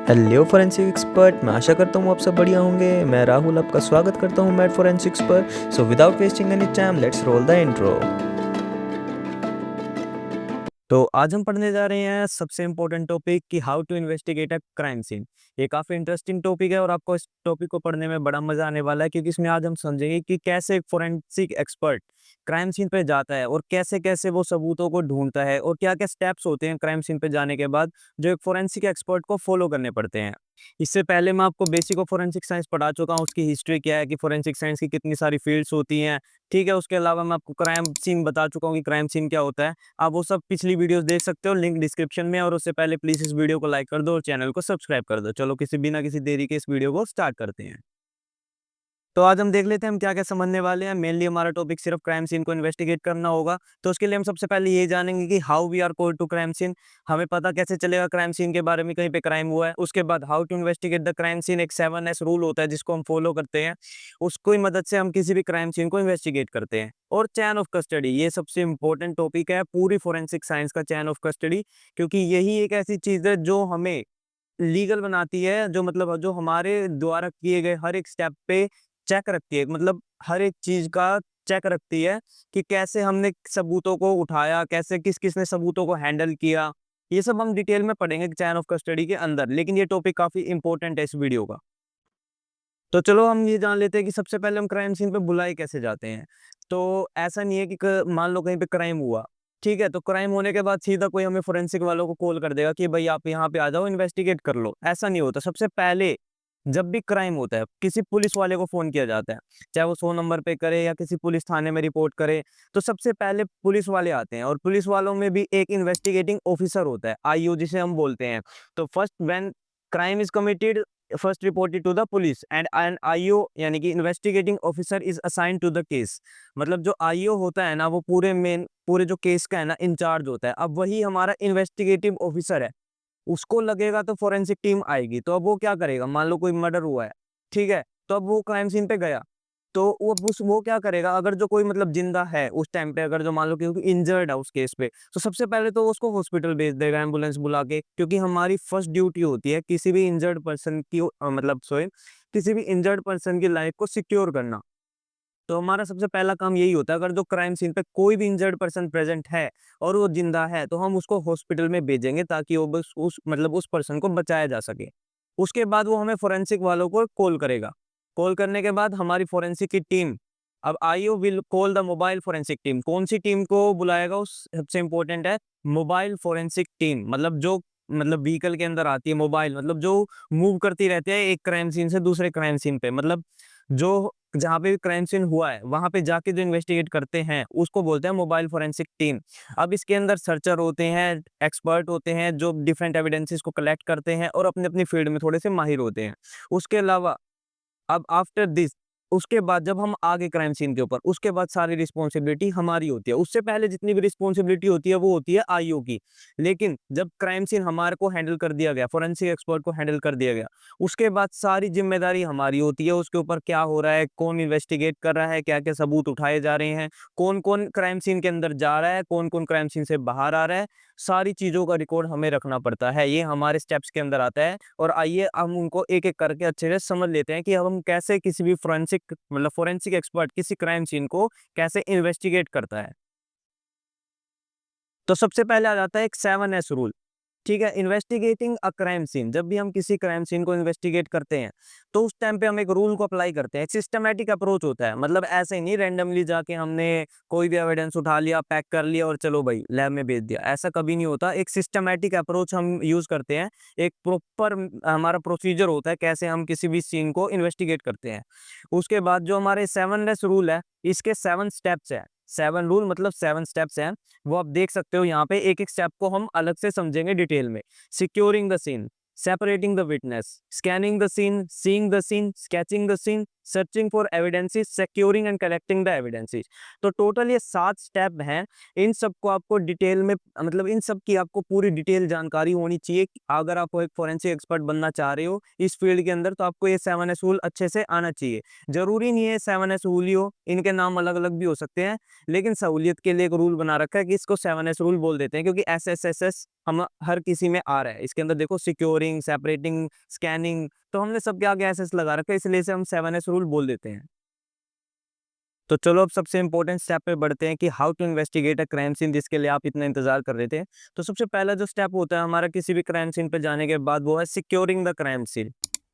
Hello forensic expert. मैं आशा करता हूँ आप सब बढ़िया होंगे। मैं राहुल आपका स्वागत करता हूँ मैड फोरेंसिक्स पर। So without wasting any time let's roll the intro. तो आज हम पढ़ने जा रहे हैं सबसे इम्पोर्टेंट टॉपिक कि how to investigate a crime scene. ये काफ़ी इंटरेस्टिंग टॉपिक है और आपको इस टॉपिक को पढ़ने में बड़ा मजा आने वाला है, क्योंकि इसमें आज हम समझेंगे कि कैसे एक फोरेंसिक एक्सपर्ट क्राइम सीन पे जाता है और कैसे कैसे वो सबूतों को ढूंढता है और क्या क्या स्टेप्स होते हैं क्राइम सीन पे जाने के बाद जो एक फोरेंसिक एक्सपर्ट को फॉलो करने पड़ते हैं। इससे पहले मैं आपको बेसिक ऑफ फोरेंसिक साइंस पढ़ा चुका हूँ, उसकी हिस्ट्री क्या है, कि फोरेंसिक साइंस की कितनी सारी फील्ड्स होती हैं। ठीक है, उसके अलावा मैं आपको क्राइम सीन बता चुका हूँ कि क्राइम सीन क्या होता है। आप वो सब पिछली वीडियोस देख सकते हो, लिंक डिस्क्रिप्शन में। और उससे पहले प्लीज इस वीडियो को लाइक कर दो और चैनल को सब्सक्राइब कर दो। चलो किसी बिना किसी देरी के इस वीडियो को स्टार्ट करते हैं। तो आज हम देख लेते हैं हम क्या क्या समझने वाले हैं। मेनली हमारा टॉपिक सिर्फ क्राइम सीन को इन्वेस्टिगेट करना होगा। तो उसके लिए हम सबसे पहले ये जानेंगे कि how we are called to crime scene. हमें पता कैसे चलेगा क्राइम सीन के बारे में, कहीं पे क्राइम हुआ है। उसके बाद how to investigate the crime scene, एक 7S रूल होता है जिसको हम फॉलो करते हैं। उसको मदद से हम किसी भी क्राइम सीन को इन्वेस्टिगेट करते हैं। और चैन ऑफ कस्टडी, ये सबसे इंपॉर्टेंट टॉपिक है पूरी फोरेंसिक साइंस का, चैन ऑफ कस्टडी। क्योंकि यही एक ऐसी चीज है जो हमें लीगल बनाती है, जो मतलब जो हमारे द्वारा किए गए हर एक स्टेप पे चेक रखती है, मतलब हर एक चीज का चेक रखती है कि कैसे हमने सबूतों को उठाया, कैसे किस किसने सबूतों को हैंडल किया। ये सब हम डिटेल में पढ़ेंगे चैन ऑफ कस्टडी के अंदर, लेकिन ये टॉपिक काफी इंपॉर्टेंट है इस वीडियो का। तो चलो हम ये जान लेते हैं कि सबसे पहले हम क्राइम सीन पे बुलाए कैसे जाते हैं। तो ऐसा नहीं है कि मान लो कहीं पे क्राइम हुआ, ठीक है, तो क्राइम होने के बाद सीधा कोई हमें फोरेंसिक वालों को कॉल कर देगा कि भाई आप यहाँ पे आ जाओ, इन्वेस्टिगेट कर लो। ऐसा नहीं होता। सबसे पहले जब भी क्राइम होता है किसी पुलिस वाले को फोन किया जाता है, चाहे वो 100 नंबर पे करे या किसी पुलिस थाने में रिपोर्ट करे। तो सबसे पहले पुलिस वाले आते हैं और पुलिस वालों में भी एक इन्वेस्टिगेटिंग ऑफिसर होता है, आईओ जिसे हम बोलते हैं। तो first when crime is committed, first reported to the police and an IO यानी कि investigating officer is assigned to the case. मतलब जो आईओ होता है ना, वो पूरे जो केस का है ना इंचार्ज होता है। अब वही हमारा इन्वेस्टिगेटिव ऑफिसर है। उसको लगेगा तो फोरेंसिक टीम आएगी। तो अब वो क्या करेगा, मान लो कोई मर्डर हुआ है, ठीक है, तो अब वो क्राइम सीन पे गया। तो वो क्या करेगा, अगर जो कोई मतलब जिंदा है उस टाइम पे, अगर जो मान लो कि इंजर्ड है उस केस पे, तो सबसे पहले तो वो उसको हॉस्पिटल भेज देगा एम्बुलेंस बुला के। क्योंकि हमारी फर्स्ट ड्यूटी होती है किसी भी इंजर्ड पर्सन की मतलब सोए किसी भी इंजर्ड पर्सन की लाइफ को सिक्योर करना। तो हमारा सबसे पहला काम यही होता है, अगर जो क्राइम सीन पे कोई भी इंजर्ड पर्सन प्रेजेंट है और वो जिंदा है, तो हम उसको हॉस्पिटल में भेजेंगे ताकि वो बस उस मतलब उस पर्सन को बचाया जा सके। उसके बाद वो हमें फोरेंसिक वालों को कॉल करेगा। कॉल करने के बाद हमारी फोरेंसिक की टीम, अब IO will call the mobile forensic team. कौन सी टीम को बुलाएगा, उस सबसे इंपॉर्टेंट है मोबाइल फोरेंसिक टीम। मतलब जो मतलब व्हीकल के अंदर आती है, मोबाइल मतलब जो मूव करती रहती है एक क्राइम सीन से दूसरे क्राइम सीन पे, मतलब जो जहाँ पे भी क्राइम सीन हुआ है वहां पे जाके जो इन्वेस्टिगेट करते हैं उसको बोलते हैं मोबाइल फोरेंसिक टीम। अब इसके अंदर सर्चर होते हैं, एक्सपर्ट होते हैं जो डिफरेंट एविडेंसेस को कलेक्ट करते हैं और अपने अपनी फील्ड में थोड़े से माहिर होते हैं। उसके अलावा अब आफ्टर दिस, उसके बाद जब हम आगे क्राइम सीन के ऊपर, उसके बाद सारी रिस्पॉन्सिबिलिटी हमारी होती है। उससे पहले जितनी भी रिस्पॉन्सिबिलिटी होती है वो होती है आईओ की। लेकिन जब क्राइम सीन हमारे को हैंडल कर दिया गया, फोरेंसिक एक्सपर्ट को हैंडल कर दिया गया, उसके बाद सारी जिम्मेदारी हमारी होती है। उसके ऊपर क्या हो रहा है, कौन इन्वेस्टिगेट कर रहा है, क्या क्या सबूत उठाए जा रहे हैं, कौन कौन क्राइम सीन के अंदर जा रहा है, कौन कौन क्राइम सीन से बाहर आ रहा है, सारी चीजों का रिकॉर्ड हमें रखना पड़ता है। ये हमारे स्टेप्स के अंदर आता है। और आइए हम उनको एक एक करके अच्छे से समझ लेते हैं कि अब हम कैसे किसी भी फोरेंसिक एक्सपर्ट किसी क्राइम सीन को कैसे इन्वेस्टिगेट करता है। तो सबसे पहले आ जाता है एक 7S रूल। ठीक है, इन्वेस्टिगेटिंग अ क्राइम सीन, जब भी हम किसी क्राइम सीन को इन्वेस्टिगेट करते हैं तो उस टाइम पे हम एक रूल को अप्लाई करते हैं। एक सिस्टमैटिक अप्रोच होता है, मतलब ऐसे ही नहीं रैंडमली जाके हमने कोई भी एविडेंस उठा लिया, पैक कर लिया और चलो भाई लैब में भेज दिया, ऐसा कभी नहीं होता। एक सिस्टमैटिक अप्रोच हम यूज करते हैं। एक प्रॉपर हमारा प्रोसीजर होता है कैसे हम किसी भी सीन को इन्वेस्टिगेट करते हैं। उसके बाद जो हमारे 7S रूल है, इसके 7 स्टेप्स है। 7 रूल मतलब 7 स्टेप्स हैं। वो आप देख सकते हो यहाँ पे, एक एक स्टेप को हम अलग से समझेंगे डिटेल में। Securing the scene, separating the witness, scanning the scene, seeing the scene, sketching the scene, searching for evidences, securing and collecting the evidences. तो टोटल ये 7 स्टेप हैं। इन सबको आपको डिटेल में मतलब इन सब की आपको पूरी डिटेल जानकारी होनी चाहिए। अगर आप एक फोरेंसिक एक्सपर्ट बनना चाह रहे हो इस फील्ड के अंदर, तो आपको ये 7 एस रूल अच्छे से आना चाहिए। जरूरी नहीं है 7 एस रूल ही हो, इनके नाम अलग-अलग भी हो सकते हैं, लेकिन सहूलियत के लिए एक रूल बना रखा है कि इसको 7 एस रूल बोल देते हैं, क्योंकि एसएसएसएस हम हर किसी में आ रहा है। इसके अंदर देखो सिक्योरिंग, सेपरेटिंग, स्कैनिंग, तो हमने सबके आगे एसएस लगा रखा है, इसलिए इसे हम 7 एस रूल बोल देते हैं। तो चलो अब सबसे इंपॉर्टेंट स्टेप पे बढ़ते हैं कि how to investigate a crime scene, जिसके लिए आप इतना इंतजार कर रहे थे। तो सबसे पहला जो स्टेप होता है हमारा किसी भी क्राइम सीन पे जाने के बाद, वो है सिक्योरिंग द क्राइम सीन।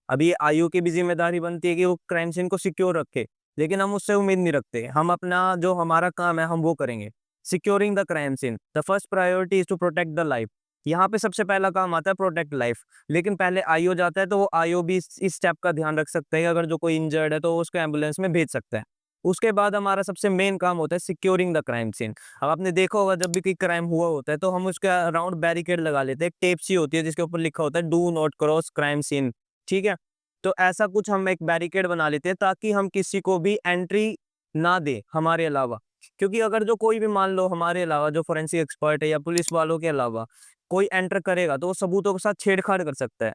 अब ये आईओ की भी जिम्मेदारी बनती है कि वो क्राइम सीन को सिक्योर रखे, लेकिन हम उससे उम्मीद नहीं रखते। हम अपना जो हमारा काम है हम वो करेंगे। Securing the crime scene, the first priority is to protect the life. यहाँ पे सबसे पहला काम आता है प्रोटेक्ट लाइफ, लेकिन पहले आईओ जाता है, तो वो आईओ भी इस स्टेप का ध्यान रख सकता है। अगर जो कोई इंजर्ड है तो वो उसको एम्बुलेंस में भेज सकता है। उसके बाद हमारा सबसे मेन काम होता है सिक्योरिंग द क्राइम सीन। अब आपने देखा होगा जब भी कोई क्राइम हुआ होता है तो हम उसके अराउंड बैरिकेड लगा लेते हैं, एक टेप सी होती है जिसके ऊपर लिखा होता है do not cross crime scene. ठीक है, तो ऐसा कुछ हम एक बैरिकेड बना लेते हैं ताकि हम किसी को भी एंट्री ना दे हमारे अलावा। क्योंकि अगर जो कोई भी मान लो हमारे अलावा जो फोरेंसिक एक्सपर्ट है या पुलिस वालों के अलावा कोई एंटर करेगा, तो वो सबूतों के साथ छेड़छाड़ कर सकता है।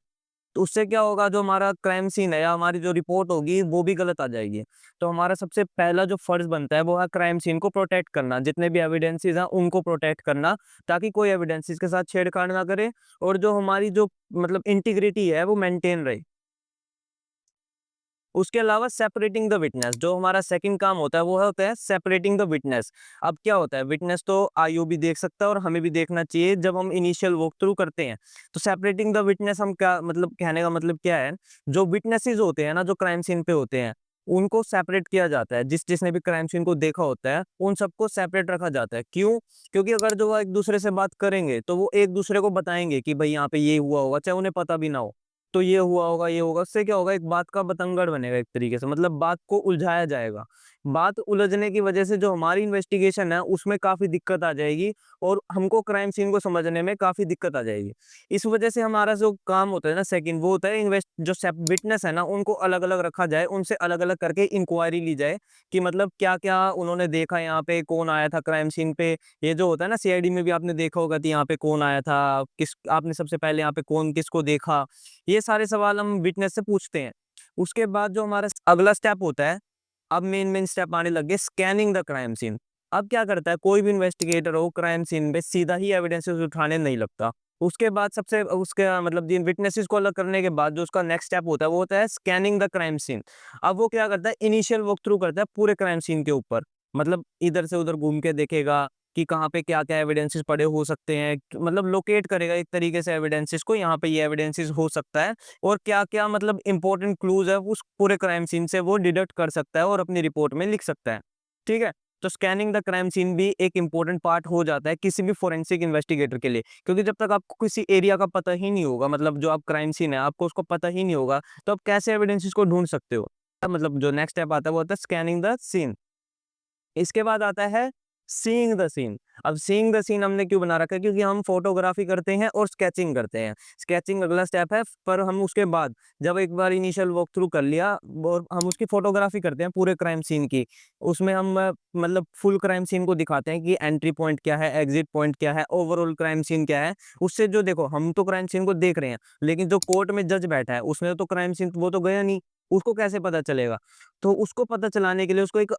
तो उससे क्या होगा, जो हमारा क्राइम सीन है या हमारी जो रिपोर्ट होगी वो भी गलत आ जाएगी। तो हमारा सबसे पहला जो फर्ज बनता है वो है क्राइम सीन को प्रोटेक्ट करना, जितने भी एविडेंसेस हैं उनको प्रोटेक्ट करना, ताकि कोई एविडेंसेस के साथ छेड़छाड़ ना करे और जो हमारी जो मतलब इंटीग्रिटी है वो मेंटेन रहे। उसके अलावा सेपरेटिंग द विटनेस, जो हमारा सेकंड काम होता है वो होता है सेपरेटिंग द विटनेस। अब क्या होता है, विटनेस तो आईओ भी देख सकता है और हमें भी देखना चाहिए जब हम इनिशियल वॉक थ्रू करते हैं। तो सेपरेटिंग द विटनेस हम क्या मतलब कहने का मतलब क्या है, जो विटनेसेस होते हैं ना जो क्राइम सीन पे होते हैं उनको सेपरेट किया जाता है। जिसने भी क्राइम सीन को देखा होता है उन सबको सेपरेट रखा जाता है। क्यों? क्योंकि अगर जो वो एक दूसरे से बात करेंगे तो वो एक दूसरे को बताएंगे कि भाई यहाँ पे ये हुआ होगा, चाहे उन्हें पता भी ना हो। तो ये हुआ होगा, ये होगा, उससे क्या होगा, एक बात का बतंगड़ बनेगा एक तरीके से, मतलब बात को उलझाया जाएगा। बात उलझने की वजह से जो हमारी इन्वेस्टिगेशन है उसमें काफ़ी दिक्कत आ जाएगी और हमको क्राइम सीन को समझने में काफ़ी दिक्कत आ जाएगी। इस वजह से हमारा जो काम होता है ना सेकंड, वो होता है इन्वेस्ट जो सेप विटनेस है ना उनको अलग-अलग रखा जाए, उनसे अलग-अलग करके इंक्वायरी ली जाए कि मतलब क्या-क्या उन्होंने देखा, यहाँ पे कौन आया था क्राइम सीन पे। ये जो होता है ना सीआईडी में भी आपने देखा होगा कि यहाँ पे कौन आया था, किस आपने सबसे पहले यहाँ पे कौन किसको देखा, ये सारे सवाल हम विटनेस से पूछते हैं। उसके बाद जो हमारा अगला स्टेप होता है, अब मेन स्टेप आने लग गए स्कैनिंग द क्राइम सीन। अब क्या करता है कोई भी इन्वेस्टिगेटर हो क्राइम सीन पे सीधा ही एविडेंसेस उठाने नहीं लगता। उसके बाद सबसे उसके मतलब जिन विटनेसेस को अलग करने के बाद जो उसका नेक्स्ट स्टेप होता है वो होता है स्कैनिंग द क्राइम सीन। अब वो क्या करता है, इनिशियल वॉक थ्रू करता है पूरे क्राइम सीन के ऊपर। मतलब इधर से उधर घूम के देखेगा कि कहाँ पे क्या-क्या एविडेंसेस पड़े हो सकते हैं। मतलब लोकेट करेगा एक तरीके से एविडेंसेस को, यहाँ पे ये एविडेंसेस हो सकता है और क्या-क्या मतलब इम्पोर्टेंट क्लूज़ है उस पूरे क्राइम सीन से वो डिडक्ट कर सकता है और अपनी रिपोर्ट में लिख सकता है। ठीक है? तो स्कैनिंग द क्राइम सीन भी एक इम्पोर्टेंट पार्ट हो जाता है किसी भी फोरेंसिक इन्वेस्टिगेटर के लिए। क्योंकि जब तक आपको किसी एरिया का पता ही नहीं होगा, मतलब जो आप क्राइम सीन है आपको उसको पता ही नहीं होगा, तो आप कैसे एविडेंसेस को ढूँढ सकते हो? मतलब जो नेक्स्ट स्टेप आता है वो होता है स्कैनिंग द सीन। इसके बाद आता है सीइंग द सीन। अब सीइंग द सीन हमने क्यों बना रखा है, क्योंकि हम फोटोग्राफी करते हैं और स्केचिंग करते हैं। स्केचिंग अगला स्टेप है, पर हम उसके बाद जब एक बार इनिशियल वॉक थ्रू कर लिया और हम उसकी फोटोग्राफी करते हैं पूरे क्राइम सीन की। उसमें हम मतलब फुल क्राइम सीन को दिखाते हैं कि एंट्री पॉइंट क्या है, एग्जिट पॉइंट क्या है, ओवरऑल क्राइम सीन क्या है। उससे जो देखो हम तो क्राइम सीन को देख रहे हैं, लेकिन जो कोर्ट में जज बैठा है उसने तो क्राइम सीन वो तो गया नहीं, उसको कैसे पता चलेगा? तो उसको पता चलाने के लिए उसको एक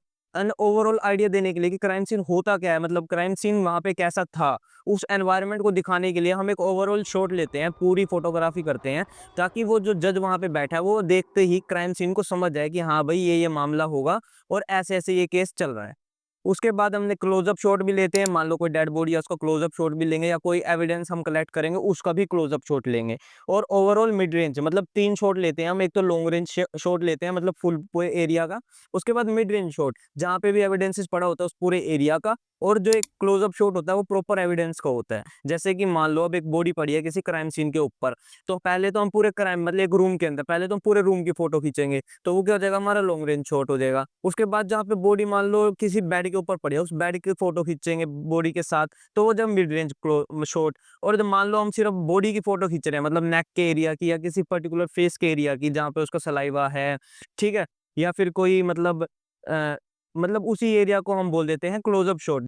ओवरऑल आइडिया देने के लिए कि क्राइम सीन होता क्या है, मतलब क्राइम सीन वहाँ पे कैसा था, उस एनवायरनमेंट को दिखाने के लिए हम एक ओवरऑल शॉट लेते हैं, पूरी फोटोग्राफी करते हैं, ताकि वो जो जज वहाँ पे बैठा है वो देखते ही क्राइम सीन को समझ जाए कि हाँ भाई ये मामला होगा और ऐसे-ऐसे ये केस चल रहा है। उसके बाद हमने क्लोज़अप शॉट भी लेते हैं, मान लो कोई डेड बॉडी है उसका क्लोज़अप शॉट भी लेंगे या कोई एविडेंस हम कलेक्ट करेंगे उसका भी क्लोज़अप शॉट लेंगे। और ओवरऑल मिड रेंज मतलब 3 शॉट लेते हैं हम, एक तो लॉन्ग रेंज शॉट लेते हैं मतलब फुल पूरे एरिया का, उसके बाद मिड रेंज शॉट जहाँ पे भी एविडेंसेस पड़ा होता है उस पूरे एरिया का, और जो एक क्लोज़अप शॉट होता है वो प्रॉपर एविडेंस का होता है। जैसे कि मान लो अब एक बॉडी पड़ी है किसी क्राइम सीन के ऊपर, तो पहले तो हम पूरे क्राइम मतलब एक रूम के अंदर पहले तो हम पूरे रूम की फोटो खींचेंगे, तो वो क्या हो जाएगा हमारा लॉन्ग रेंज शॉट हो जाएगा। उसके बाद जहाँ पे बॉडी मान लो किसी बेड के ऊपर पड़ी है, उस बेड की फोटो खींचेंगे बॉडी के साथ, तो वो जब मिड रेंज शॉट। और जब मान लो हम सिर्फ बॉडी की फोटो खींच रहे हैं, मतलब नेक के एरिया की या किसी पर्टिकुलर फेस के एरिया की जहाँ पे उसका सलाइवा है, ठीक है? या फिर कोई मतलब उसी एरिया को हम बोल देते हैं क्लोज़अप शॉट।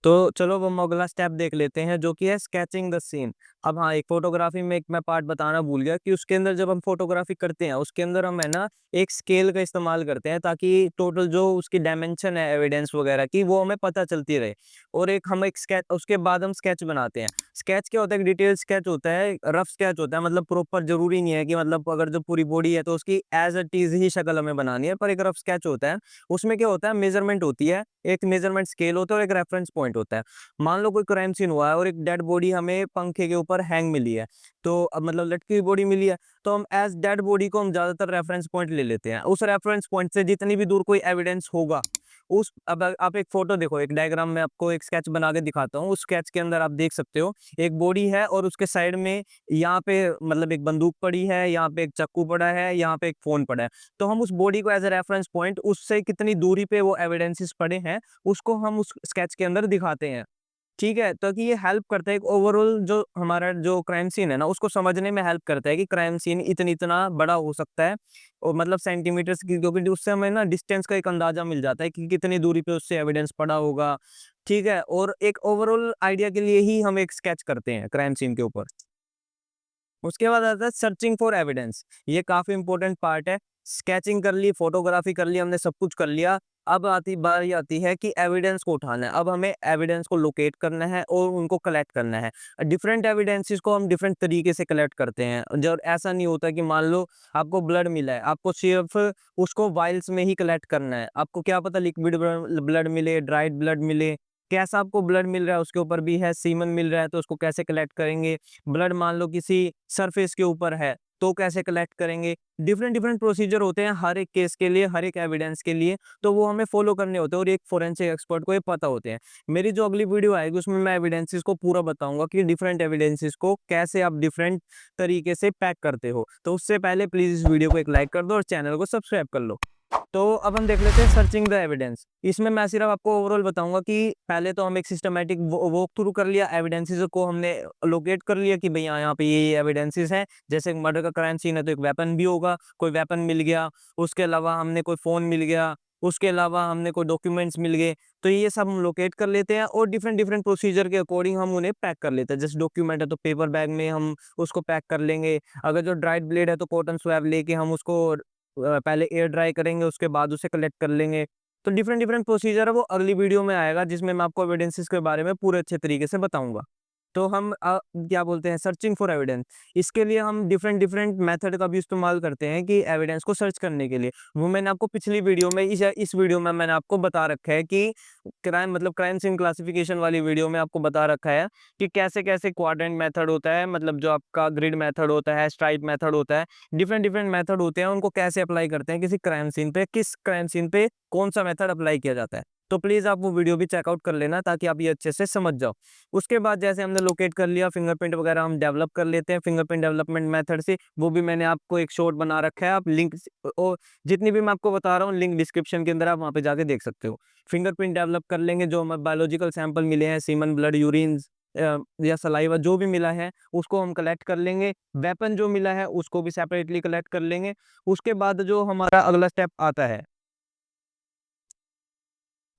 तो चलो अब हम अगला स्टेप देख लेते हैं जो कि है स्केचिंग द सीन। अब हाँ, एक फ़ोटोग्राफ़ी में एक मैं पार्ट बताना भूल गया कि उसके अंदर जब हम फ़ोटोग्राफ़ी करते हैं, उसके अंदर हम है ना एक स्केल का इस्तेमाल करते हैं ताकि टोटल जो उसकी डायमेंशन है एविडेंस वग़ैरह की वो हमें पता चलती रहे। और एक हम एक स्केच उसके बाद हम स्केच बनाते हैं। स्केच क्या होता है, एक डिटेल स्केच होता है, रफ स्केच होता है, मतलब प्रॉपर ज़रूरी नहीं है कि मतलब अगर जो पूरी बॉडी है तो उसकी एज़ इट इज़ ही शक्ल हमें बनानी है, पर एक रफ स्केच होता है। उसमें क्या होता है, मेज़रमेंट होती है, एक मेज़रमेंट स्केल होता है और एक रेफ़रेंस पॉइंट होता है। मान लो कोई क्राइम सीन हुआ है और एक डेड बॉडी हमें पंखे के ऊपर हैंग मिली है, तो अब मतलब लटकी हुई बॉडी मिली है, तो हम एज़ डेड बॉडी को हम ज़्यादातर रेफ़रेंस पॉइंट ले लेते हैं। उस रेफ़रेंस पॉइंट से जितनी भी दूर कोई एविडेंस होगा, उस अब आप एक फ़ोटो देखो, एक डायग्राम में आपको एक स्केच बना के दिखाता हूँ। उस स्केच के अंदर आप देख सकते हो, एक बॉडी है और उसके साइड में यहाँ पे मतलब एक बंदूक पड़ी है, यहाँ पे एक चाकू पड़ा है, यहाँ पे एक फ़ोन पड़ा है। तो हम उस बॉडी को एज़ अ रेफ़रेंस पॉइंट उससे कितनी दूरी पे वो एविडेंसेस पड़े हैं, उसको हम उस स्केच के अंदर दिखाते हैं। ठीक है? ताकि ये हेल्प करता है एक ओवरऑल जो हमारा जो क्राइम सीन है ना, उसको समझने में हेल्प करता है कि क्राइम सीन इतना बड़ा हो सकता है और मतलब सेंटीमीटर्स की, क्योंकि उससे हमें ना डिस्टेंस का एक अंदाज़ा मिल जाता है कि कितनी दूरी पे उससे एविडेंस पड़ा होगा, ठीक है? और एक ओवरऑल आइडिया के लिए ही हम एक स्केच करते हैं क्राइम सीन के ऊपर। उसके बाद आता है सर्चिंग फॉर एविडेंस। ये काफ़ी इंपॉर्टेंट पार्ट है। स्केचिंग कर ली, फोटोग्राफी कर ली, हमने सब कुछ कर लिया। अब बारी आती है कि एविडेंस को उठाना है। अब हमें एविडेंस को लोकेट करना है और उनको कलेक्ट करना है। डिफरेंट एविडेंसेस को हम डिफरेंट तरीके से कलेक्ट करते हैं। जब ऐसा नहीं होता कि मान लो आपको ब्लड मिला है, आपको सिर्फ़ उसको वाइल्स में ही कलेक्ट करना है। आपको क्या पता लिक्विड ब्लड मिले, ड्राइड ब्लड मिले, कैसा आपको ब्लड मिल रहा है उसके ऊपर भी है, सीमन मिल रहा है तो उसको कैसे कलेक्ट करेंगे? ब्लड मान लो किसी सरफेस के ऊपर है, तो कैसे कलेक्ट करेंगे? डिफरेंट डिफरेंट प्रोसीजर होते हैं हर एक केस के लिए, हर एक एविडेंस के लिए, तो वो हमें फॉलो करने होते हैं और एक फोरेंसिक एक्सपर्ट को ये पता होते हैं। मेरी जो अगली वीडियो आएगी उसमें मैं एविडेंसेस को पूरा बताऊँगा कि डिफरेंट एविडेंसेस को कैसे आप डिफरेंट तरीके से पैक करते हो। तो उससे पहले प्लीज़ इस वीडियो को एक लाइक कर दो और चैनल को सब्सक्राइब कर लो। तो अब हम देख लेते हैं सर्चिंग द एविडेंस। इसमें मैं सिर्फ आपको ओवरऑल बताऊँगा कि पहले तो हम एक सिस्टमैटिक वॉक थ्रू कर लिया, एविडेंसेस को हमने लोकेट कर लिया कि भई हाँ, यहाँ पे ये एविडेंसेस हैं। जैसे मर्डर का क्राइम सीन है तो एक वेपन भी होगा, कोई वेपन मिल गया, उसके अलावा हमने कोई फ़ोन मिल गया, उसके अलावा हमने कोई डॉक्यूमेंट्स मिल गए। तो ये सब हम लोकेट कर लेते हैं और डिफरेंट डिफरेंट प्रोसीजर के अकॉर्डिंग हम उन्हें पैक कर लेते हैं। जैसे डॉक्यूमेंट है तो पेपर बैग में हम उसको पैक कर लेंगे। अगर जो ड्राइड ब्लेड है तो कॉटन स्वैब लेके हम उसको पहले एयर ड्राई करेंगे, उसके बाद उसे कलेक्ट कर लेंगे। तो डिफरेंट डिफरेंट प्रोसीजर है वो अगली वीडियो में आएगा जिसमें मैं आपको एविडेंसेस के बारे में पूरे अच्छे तरीके से बताऊँगा। तो हम क्या बोलते हैं सर्चिंग फॉर एविडेंस, इसके लिए हम डिफरेंट डिफरेंट मेथड का भी इस्तेमाल करते हैं कि एविडेंस को सर्च करने के लिए। वो मैंने आपको पिछली वीडियो में इस वीडियो में मैंने आपको बता रखा है कि क्राइम सीन क्लासिफिकेशन वाली वीडियो में आपको बता रखा है कि कैसे-कैसे क्वाड्रेंट मेथड होता है, मतलब जो आपका ग्रिड मेथड होता है, स्ट्राइप मेथड होता है, डिफरेंट डिफरेंट मेथड होते हैं, उनको कैसे अप्लाई करते हैं किसी क्राइम सीन पे, किस क्राइम सीन पे कौन-सा मेथड अप्लाई किया जाता है। तो प्लीज़ आप वो वीडियो भी चेकआउट कर लेना ताकि आप ये अच्छे से समझ जाओ। उसके बाद जैसे हमने लोकेट कर लिया, फिंगरप्रिंट वगैरह हम डेवलप कर लेते हैं फिंगरप्रिंट डेवलपमेंट मेथड से, वो भी मैंने आपको एक शॉर्ट बना रखा है, आप लिंक जितनी भी मैं आपको बता रहा हूँ लिंक डिस्क्रिप्शन के अंदर आप वहाँ पे जाके देख सकते हो। फिंगरप्रिंट डेवलप कर लेंगे, जो हमें बायोलॉजिकल सैंपल मिले हैं, सीमन, ब्लड, यूरिन्स या सलाइवा जो भी मिला है, उसको हम कलेक्ट कर लेंगे। वेपन जो मिला है, उसको भी सेपरेटली कलेक्ट कर लेंगे। उसके बाद जो हमारा अगला स्टेप आता है,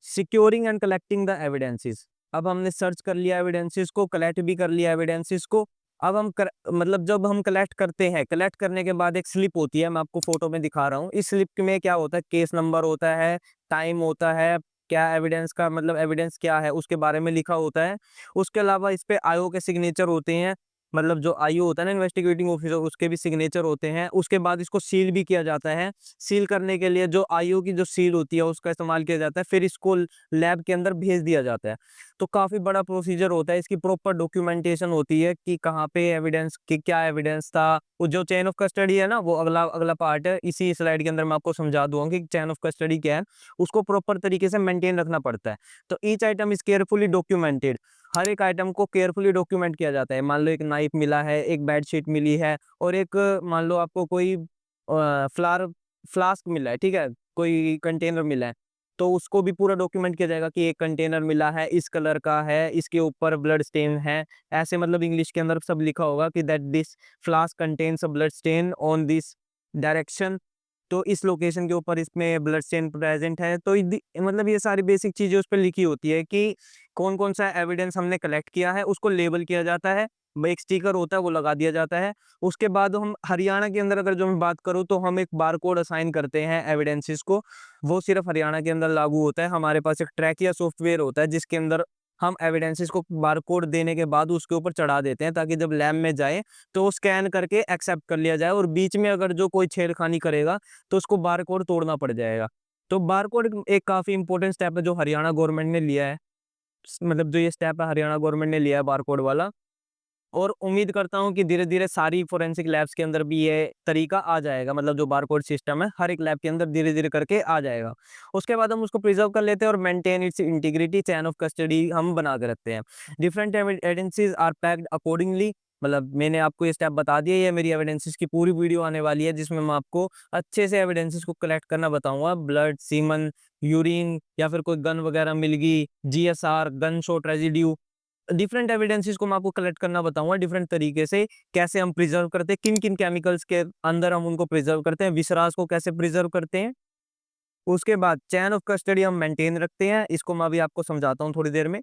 securing and collecting the evidences. अब हमने सर्च कर लिया एविडेंसेस को, कलेक्ट भी कर लिया एविडेंसेस को। अब हम मतलब जब हम कलेक्ट करते हैं, कलेक्ट करने के बाद एक स्लिप होती है, मैं आपको फोटो में दिखा रहा हूँ। इस स्लिप में क्या होता है, केस नंबर होता है, टाइम होता है, क्या एविडेंस का मतलब एविडेंस क्या है उसके बारे में लिखा होता है। उसके अलावा इस पे आईओ के सिग्नेचर होते हैं, मतलब जो आईओ होता है ना इन्वेस्टिगेटिंग ऑफिसर, उसके भी सिग्नेचर होते हैं। उसके बाद इसको सील भी किया जाता है। सील करने के लिए जो आईओ की जो सील होती है उसका इस्तेमाल किया जाता है, फिर इसको लैब के अंदर भेज दिया जाता है। तो काफ़ी बड़ा प्रोसीजर होता है, इसकी प्रॉपर डॉक्यूमेंटेशन होती है कि कहाँ पे एविडेंस कि क्या एविडेंस था। वो जो चेन ऑफ कस्टडी है ना, वो अगला अगला पार्ट है, इसी स्लाइड के अंदर मैं आपको समझा दूंगा कि चेन ऑफ कस्टडी क्या है। उसको प्रॉपर तरीके से मेंटेन रखना पड़ता है। तो each item is carefully documented. हर एक आइटम को केयरफुली डॉक्यूमेंट किया जाता है। मान लो एक नाइफ मिला है, एक बेडशीट मिली है और एक मान लो आपको कोई फ्लावर फ्लास्क मिला है, ठीक है? कोई कंटेनर मिला है, तो उसको भी पूरा डॉक्यूमेंट किया जाएगा कि एक कंटेनर मिला है, इस कलर का है, इसके ऊपर ब्लड स्टेन है। ऐसे मतलब इंग्लिश के अंदर सब लिखा होगा कि that this flask contains a blood stain on this direction. तो इस लोकेशन के ऊपर इसमें ब्लड स्टेन प्रेजेंट है। तो मतलब ये सारी बेसिक चीजें उस पर लिखी होती है कि कौन कौन सा एविडेंस हमने कलेक्ट किया है, उसको लेबल किया जाता है, एक स्टिकर होता है वो लगा दिया जाता है। उसके बाद हम हरियाणा के अंदर अगर जो मैं बात करूँ तो हम एक बारकोड असाइन करते हैं एविडेंसेस को, वो सिर्फ हरियाणा के अंदर लागू होता है। हमारे पास एक ट्रैकिया सॉफ्टवेयर होता है जिसके अंदर हम एविडेंसेस को बारकोड देने के बाद उसके ऊपर चढ़ा देते हैं, ताकि जब लैब में जाए तो स्कैन करके एक्सेप्ट कर लिया जाए, और बीच में अगर जो कोई छेड़खानी करेगा तो उसको बारकोड तोड़ना पड़ जाएगा। तो बारकोड एक काफी इंपॉर्टेंट स्टेप है जो हरियाणा गवर्नमेंट ने लिया है। मतलब जो ये स्टेप है हरियाणा गवर्नमेंट ने लिया है बारकोड वाला, और उम्मीद करता हूँ कि धीरे-धीरे सारी फोरेंसिक लैब्स के अंदर भी ये तरीका आ जाएगा। मतलब जो बारकोड सिस्टम है हर एक लैब के अंदर धीरे-धीरे करके आ जाएगा। उसके बाद हम उसको प्रिजर्व कर लेते हैं और maintain its integrity, chain of custody हम बना के रखते हैं। Different evidences are packed accordingly. मतलब मैंने आपको ये स्टेप बता दिया, ये मेरी एविडेंसेस की पूरी वीडियो आने वाली है जिसमें मैं आपको अच्छे से एविडेंसेस को कलेक्ट करना बताऊँगा। ब्लड, सीमन, यूरिन या फिर कोई गन वगैरह मिल गई, GSR, gun shot residue, different evidences को मैं आपको कलेक्ट करना बताऊंगा डिफरेंट तरीके से, कैसे हम प्रिजर्व करते हैं, किन किन केमिकल्स के अंदर हम उनको प्रिजर्व करते हैं, विसरास को कैसे प्रिजर्व करते हैं। उसके बाद चैन ऑफ कस्टडी हम मेंटेन रखते हैं, इसको मैं अभी आपको समझाता हूँ थोड़ी देर में।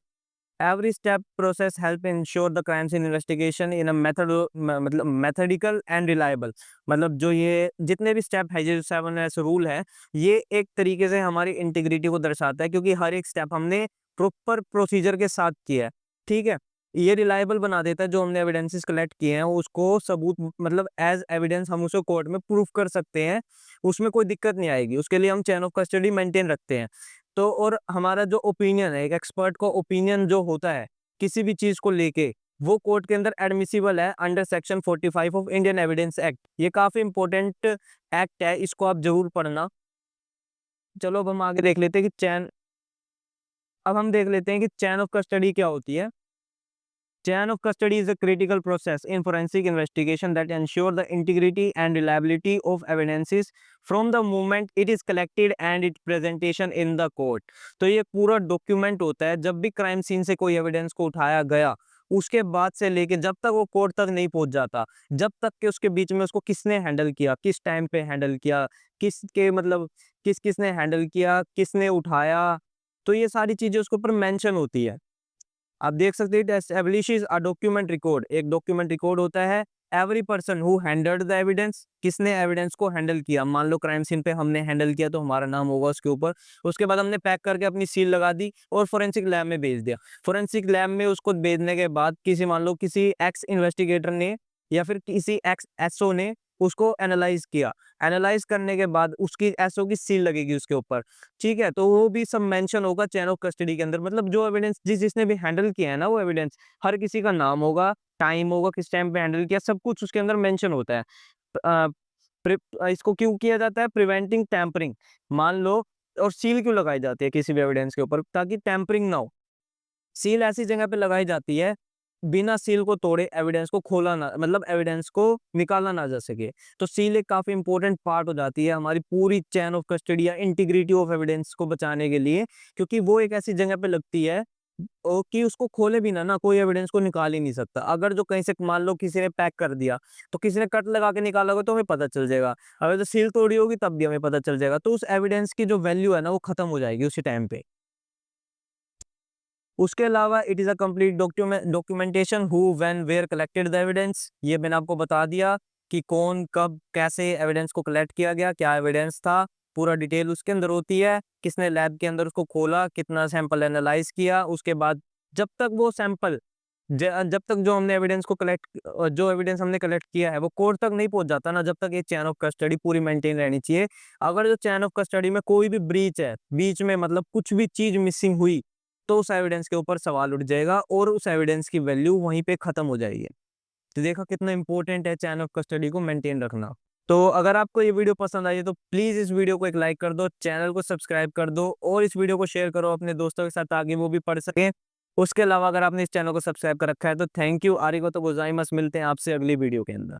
Every step process help ensure the crimes in investigation in a method, मतलब मेथडिकल एंड रिलायबल। मतलब जो ये जितने भी स्टेप है, जो 7S रूल है, ये एक तरीके से हमारी इंटीग्रिटी को दर्शाता है, क्योंकि हर एक स्टेप हमने प्रॉपर प्रोसीजर के साथ किया है। ठीक है, ये रिलायबल बना देता है, जो हमने एविडेंसेस कलेक्ट किए हैं उसको सबूत, मतलब एज एविडेंस हम उसे कोर्ट में प्रूफ कर सकते हैं, उसमें कोई दिक्कत नहीं आएगी। उसके लिए हम चैन ऑफ कस्टडी मेंटेन रखते हैं। तो और हमारा जो ओपिनियन है, एक एक्सपर्ट का ओपिनियन जो होता है किसी भी चीज को लेके, वो कोर्ट के अंदर एडमिसिबल है under section 45 of Indian evidence act. ये काफी इंपॉर्टेंट एक्ट है, इसको आप जरूर पढ़ना। चलो अब हम आगे देख लेते हैं कि चैन ऑफ कस्टडी क्या होती है। Chain of custody is a critical process in forensic investigation that ensure the integrity and reliability of evidences from the moment it is collected and its presentation in the court। तो ये पूरा document होता है, जब भी crime scene से कोई evidence को उठाया गया उसके बाद से लेके जब तक वो कोर्ट तक नहीं पहुंच जाता, जब तक कि उसके बीच में उसको किसने हैंडल किया, किस टाइम पे हैंडल किया, किसके मतलब किस किसने हैंडल किया, किसने उठाया, तो ये सारी चीजें उसके ऊपर मेंशन होती है। आप देख सकते हैं it establishes a document record, एक डॉक्यूमेंट रिकॉर्ड होता है। Every person who handled the evidence, किसने एविडेंस को हैंडल किया, मान लो क्राइम सीन पे हमने हैंडल किया तो हमारा नाम होगा उसके ऊपर। उसके बाद हमने पैक करके अपनी सील लगा दी और फोरेंसिक लैब में भेज दिया। फोरेंसिक लैब में उसको भेजने के बाद किसी, मान लो किसी एक्स इन्वेस्टिगेटर ने या फिर किसी एक्स एसओ ने उसको एनालाइज किया। एनालाइज करने के बाद उसकी एसओ की सील लगेगी उसके ऊपर। ठीक है, तो वो भी सब मेंशन होगा चैन ऑफ कस्टडी के अंदर। मतलब जो एविडेंस जिसने भी हैंडल किया है ना, वो एविडेंस हर किसी का नाम होगा, टाइम होगा, किस टाइम पे हैंडल किया, सब कुछ उसके अंदर मेंशन होता है। अ, इसको क्यों किया जाता है? Preventing tampering. मान लो, और सील क्यों लगाई जाती है किसी भी एविडेंस के ऊपर? ताकि टैंपरिंग ना हो। सील ऐसी जगह पे लगाई जाती है, बिना सील को तोड़े एविडेंस को खोला ना, मतलब एविडेंस को निकाला ना जा सके। तो सील एक काफी इंपॉर्टेंट पार्ट हो जाती है हमारी पूरी चैन ऑफ कस्टडी या इंटीग्रिटी ऑफ एविडेंस को बचाने के लिए, क्योंकि वो एक ऐसी जगह पे लगती है कि उसको खोले बिना ना कोई एविडेंस को निकाल ही नहीं सकता। अगर जो कहीं से मान लो किसी ने पैक कर दिया, तो किसी ने कट लगा के निकाला होगा तो हमें पता चल जाएगा। अगर जो सील तोड़ी होगी तब भी हमें पता चल जाएगा। तो उस एविडेंस की जो वैल्यू है ना, वो खत्म हो जाएगी उसी टाइम पे। उसके अलावा it is a complete documentation who when where collected the evidence. ये मैंने आपको बता दिया कि कौन कब कैसे एविडेंस को कलेक्ट किया गया, क्या एविडेंस था, पूरा डिटेल उसके अंदर होती है। किसने लैब के अंदर उसको खोला, कितना सैंपल एनालाइज किया, उसके बाद जब तक वो सैंपल जब तक जो हमने एविडेंस को जो एविडेंस हमने कलेक्ट किया है वो कोर्ट तक नहीं पहुंच जाता ना, जब तक ये चैन ऑफ कस्टडी पूरी मेंटेन रहनी चाहिए। अगर जो चैन ऑफ कस्टडी में कोई भी ब्रीच है बीच में, मतलब कुछ भी चीज मिसिंग हुई, तो उस एविडेंस के ऊपर सवाल उठ जाएगा और उस एविडेंस की वैल्यू वहीं पे खत्म हो जाएगी। तो देखा कितना इंपॉर्टेंट है चैन ऑफ कस्टडी को मेंटेन रखना। तो अगर आपको ये वीडियो पसंद आई है तो प्लीज इस वीडियो को एक लाइक कर दो, चैनल को सब्सक्राइब कर दो और इस वीडियो को शेयर करो अपने दोस्तों के साथ ताकि वो भी पढ़ सकें। उसके अलावा अगर आपने इस चैनल को सब्सक्राइब कर रखा है तो थैंक यू, आरिगो तो गोजाइमस। मिलते हैं आपसे अगली वीडियो के अंदर।